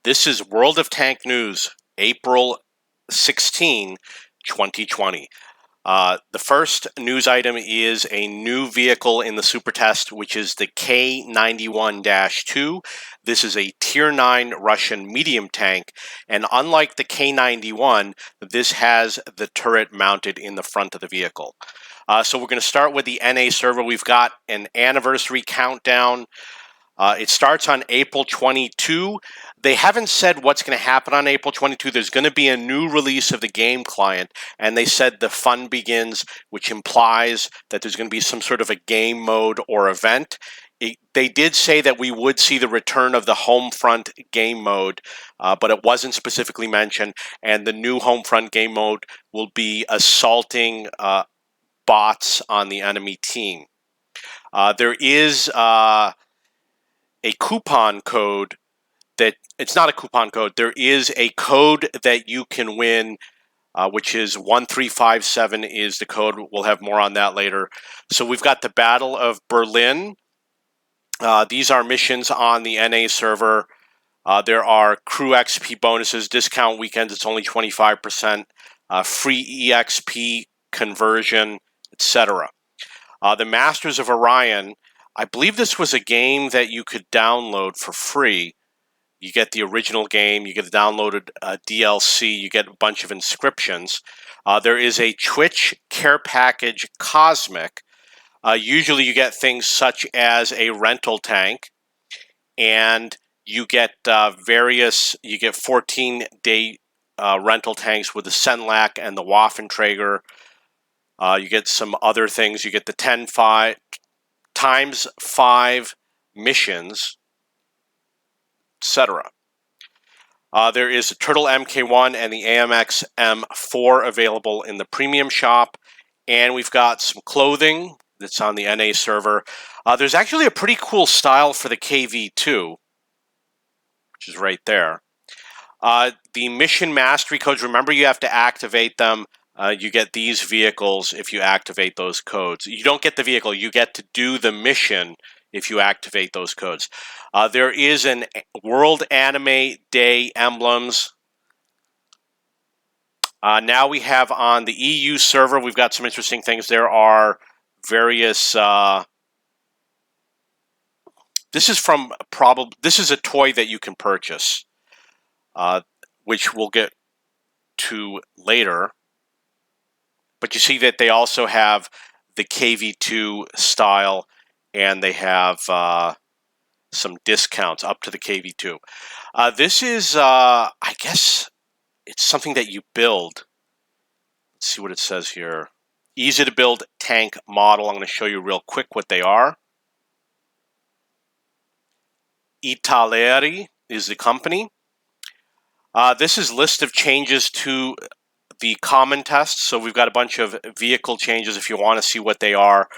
This is World of Tank News, April 16, 2020. The first news item is a new vehicle in the Super Test, which is the K91-2. This is a Tier 9 Russian medium tank, and unlike the K91, this has the turret mounted in the front of the vehicle. So we're going to start with the NA server. We've got an anniversary countdown. It starts on April 22. They haven't said what's going to happen on April 22. There's going to be a new release of the game client, and they said the fun begins, which implies that there's going to be some sort of a game mode or event. They did say that we would see the return of the Homefront game mode, but it wasn't specifically mentioned, and the new Homefront game mode will be assaulting bots on the enemy team. There is a coupon code that it's not a coupon code. There is a code that you can win, which is 1357 is the code. We'll have more on that later. So we've got the Battle of Berlin. These are missions on the NA server. There are crew XP bonuses, discount weekends. It's only 25%, free EXP conversion, etc. The Masters of Orion. I believe this was a game that you could download for free. You get the original game, you get the downloaded DLC, you get a bunch of inscriptions. There is a Twitch care package Cosmic. Usually you get things such as a rental tank, and you get you get 14-day rental tanks with the Senlac and the Waffenträger. You get some other things. You get the 10x5 missions, etc. There is a Turtle MK1 and the AMX M4 available in the premium shop, and we've got some clothing that's on the NA server. There's actually a pretty cool style for the KV2, which is right there. The mission mastery codes, remember you have to activate them. You get these vehicles if you activate those codes. You don't get the vehicle, you get to do the mission if you activate those codes. There is an World Anime Day emblems. Now we have on the EU server, we've got some interesting things. There are various... this is a toy that you can purchase, which we'll get to later. But you see that they also have the KV2 style, and they have some discounts up to the KV2. This is, I guess, it's something that you build. Let's see what it says here. Easy to build tank model. I'm going to show you real quick what they are. Italeri is the company. This is list of changes to the common test. So we've got a bunch of vehicle changes. If you want to see what they are,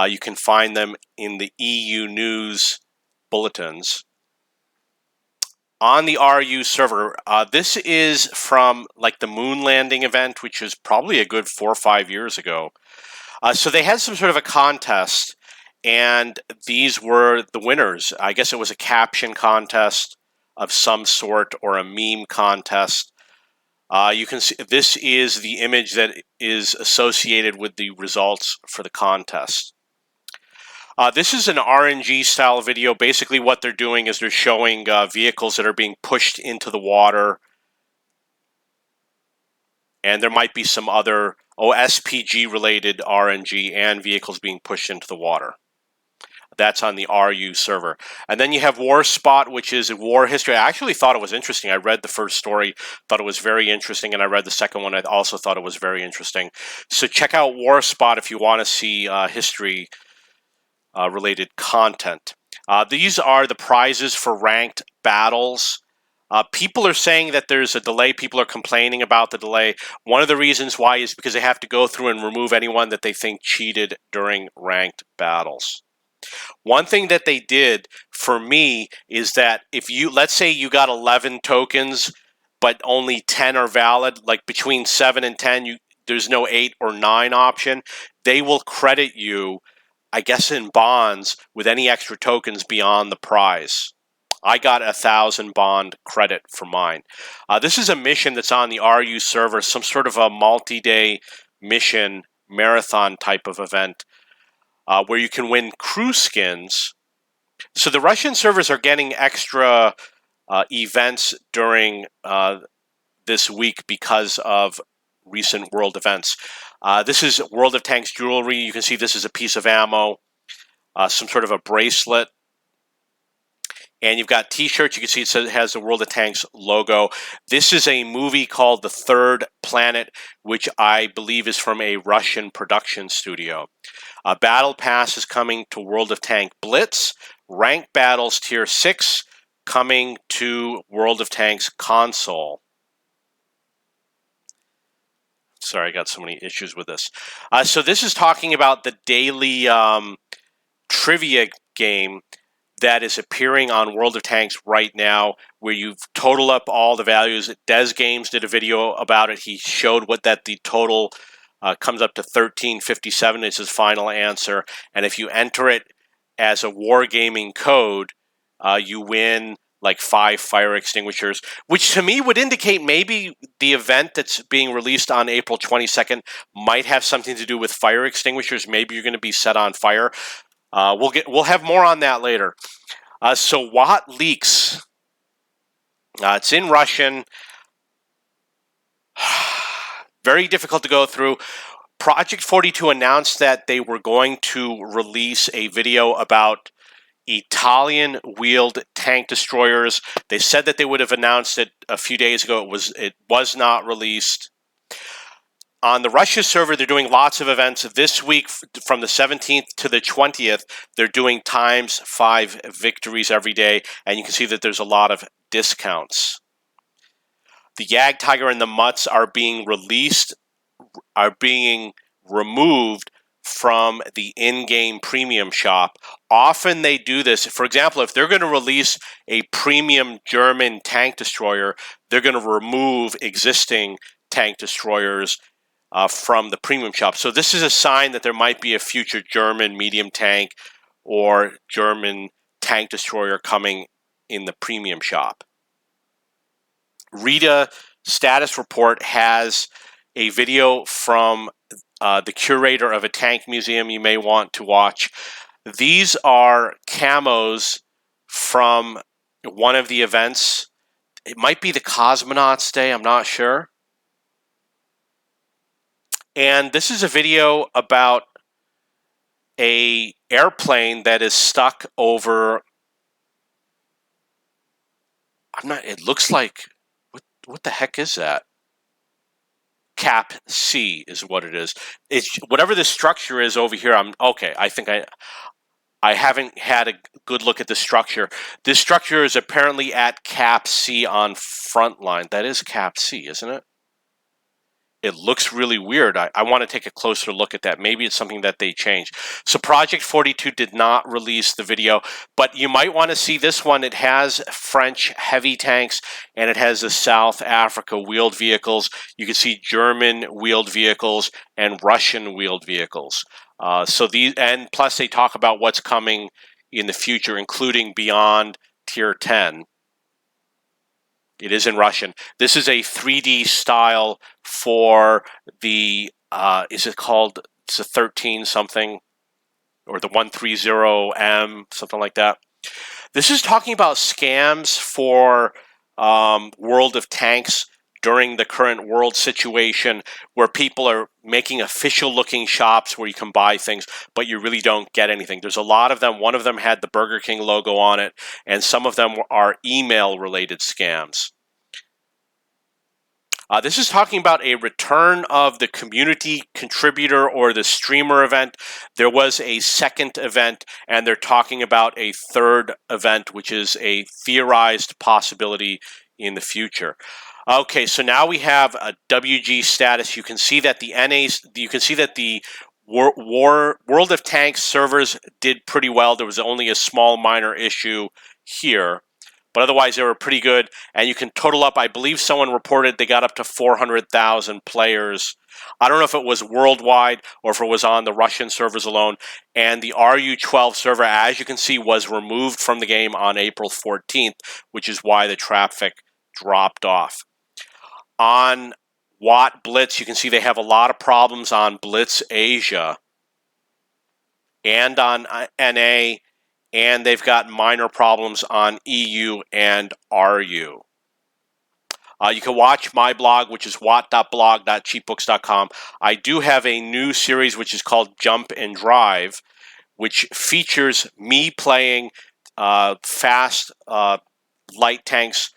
you can find them in the EU news bulletins. On the RU server, this is from like the moon landing event, which is probably a good 4 or 5 years ago. So they had some sort of a contest, and these were the winners. I guess it was a caption contest of some sort, or a meme contest. You can see this is the image that is associated with the results for the contest. This is an RNG style video. Basically what they're doing is they're showing vehicles that are being pushed into the water. And there might be some other SPG related RNG and vehicles being pushed into the water. That's on the RU server. And then you have War Spot, which is a war history. I actually thought it was interesting. I read the first story, thought it was very interesting, and I read the second one. I also thought it was very interesting. So check out War Spot if you want to see history related content. These are the prizes for ranked battles. People are saying that there's a delay. People are complaining about the delay. One of the reasons why is because they have to go through and remove anyone that they think cheated during ranked battles. One thing that they did for me is that if you, let's say you got 11 tokens, but only 10 are valid, like between 7 and 10, there's no 8 or 9 option, they will credit you, I guess in bonds, with any extra tokens beyond the prize. I got 1,000 bond credit for mine. This is a mission that's on the RU server, some sort of a multi-day mission marathon type of event where you can win crew skins. So the Russian servers are getting extra events during this week because of recent world events. This is World of Tanks jewelry. You can see this is a piece of ammo, some sort of a bracelet. And you've got t-shirts. You can see it has the World of Tanks logo. This is a movie called The Third Planet, which I believe is from a Russian production studio. Battle Pass is coming to World of Tank Blitz. Rank Battles Tier 6 coming to World of Tanks console. Sorry, I got so many issues with this. So this is talking about the daily trivia game that is appearing on World of Tanks right now, where you total up all the values. Des Games did a video about it. He showed what the total comes up to 1357 is his final answer. And if you enter it as a wargaming code, you win like 5 fire extinguishers, which to me would indicate maybe the event that's being released on April 22nd might have something to do with fire extinguishers. Maybe you're going to be set on fire. We'll have more on that later. So WotLeaks, it's in Russian. Very difficult to go through. Project 42 announced that they were going to release a video about Italian-wheeled tank destroyers. They said that they would have announced it a few days ago. It was not released. On the Russia server, they're doing lots of events. This week, from the 17th to the 20th, they're doing ×5 victories every day, and you can see that there's a lot of discounts. The Jagdtiger and the Mutts are being removed from the in-game premium shop. Often they do this. For example, if they're going to release a premium German tank destroyer, they're going to remove existing tank destroyers from the premium shop. So this is a sign that there might be a future German medium tank or German tank destroyer coming in the premium shop. Rita Status Report has a video from the curator of a tank museum you may want to watch. These are camos from one of the events. It might be the Cosmonauts Day, I'm not sure. And this is a video about an airplane that is stuck over. It looks like, what the heck is that? Cap C is what it is. It's whatever the structure is over here. I think I haven't had a good look at the structure. This structure is apparently at Cap C on Frontline. That is Cap C, isn't it? It looks really weird. I want to take a closer look at that. Maybe it's something that they changed. So Project 42 did not release the video, but you might want to see this one. It has French heavy tanks, and it has the South Africa wheeled vehicles. You can see German wheeled vehicles and Russian wheeled vehicles. And plus they talk about what's coming in the future, including beyond Tier 10. It is in Russian. This is a 3D style for the, is it called, it's a 13 something, or the 130M, something like that. This is talking about scams for World of Tanks during the current world situation, where people are making official looking shops where you can buy things, but you really don't get anything. There's a lot of them. One of them had the Burger King logo on it, and some of them are email related scams. This is talking about a return of the community contributor or the streamer event. There was a second event, and they're talking about a third event, which is a theorized possibility in the future. Okay, so now we have a WG status. You can see that the World of Tanks servers did pretty well. There was only a small minor issue here. But otherwise, they were pretty good. And you can total up, I believe someone reported they got up to 400,000 players. I don't know if it was worldwide or if it was on the Russian servers alone. And the RU12 server, as you can see, was removed from the game on April 14th, which is why the traffic dropped off. On Watt Blitz, you can see they have a lot of problems on Blitz Asia and on NA, and they've got minor problems on EU and RU. You can watch my blog, which is watt.blog.cheapbooks.com. I do have a new series which is called Jump and Drive, which features me playing fast light tanks,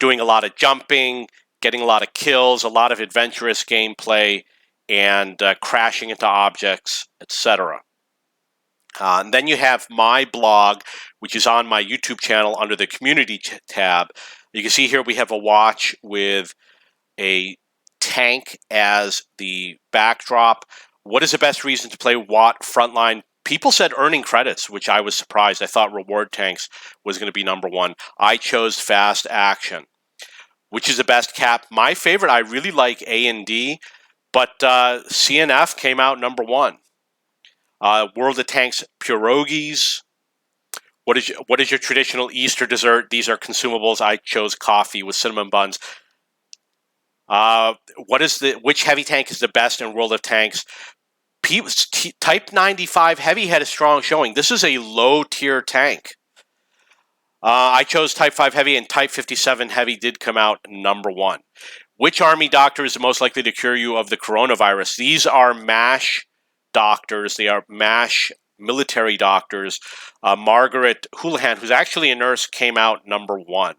doing a lot of jumping, getting a lot of kills, a lot of adventurous gameplay, and crashing into objects, etc. And then you have my blog, which is on my YouTube channel under the community tab. You can see here we have a watch with a tank as the backdrop. What is the best reason to play Watt Frontline? People said earning credits, which I was surprised. I thought reward tanks was going to be number one. I chose fast action. Which is the best cap? My favorite, I really like A&D, but CNF came out number one. World of Tanks Pierogies. What is your traditional Easter dessert? These are consumables. I chose coffee with cinnamon buns. Which heavy tank is the best in World of Tanks? Type 95 Heavy had a strong showing. This is a low tier tank. I chose Type 5 Heavy, and Type 57 Heavy did come out number one. Which Army doctor is the most likely to cure you of the coronavirus? These are MASH doctors. They are MASH military doctors. Margaret Houlihan, who's actually a nurse, came out number one.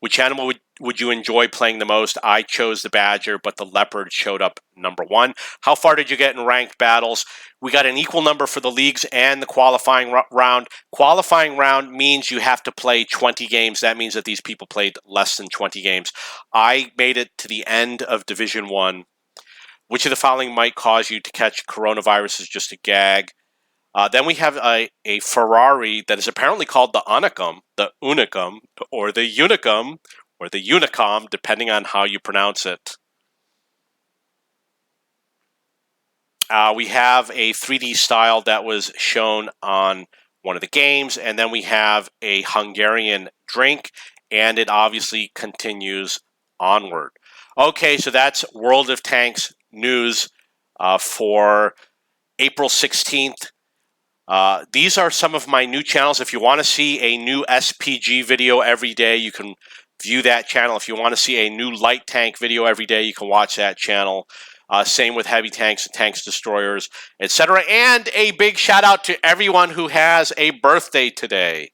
Which animal would you enjoy playing the most? I chose the badger, but the leopard showed up number one. How far did you get in ranked battles? We got an equal number for the leagues and the qualifying round. Qualifying round means you have to play 20 games. That means that these people played less than 20 games. I made it to the end of Division 1. Which of the following might cause you to catch coronavirus is just a gag? Then we have a Ferrari that is apparently called the Unicum, or the Unicum, or the Unicom, depending on how you pronounce it. We have a 3D style that was shown on one of the games, and then we have a Hungarian drink, and it obviously continues onward. Okay, so that's World of Tanks news for April 16th. These are some of my new channels. If you want to see a new SPG video every day, you can view that channel. If you want to see a new light tank video every day, you can watch that channel. Same with heavy tanks and tanks destroyers, etc. And a big shout out to everyone who has a birthday today.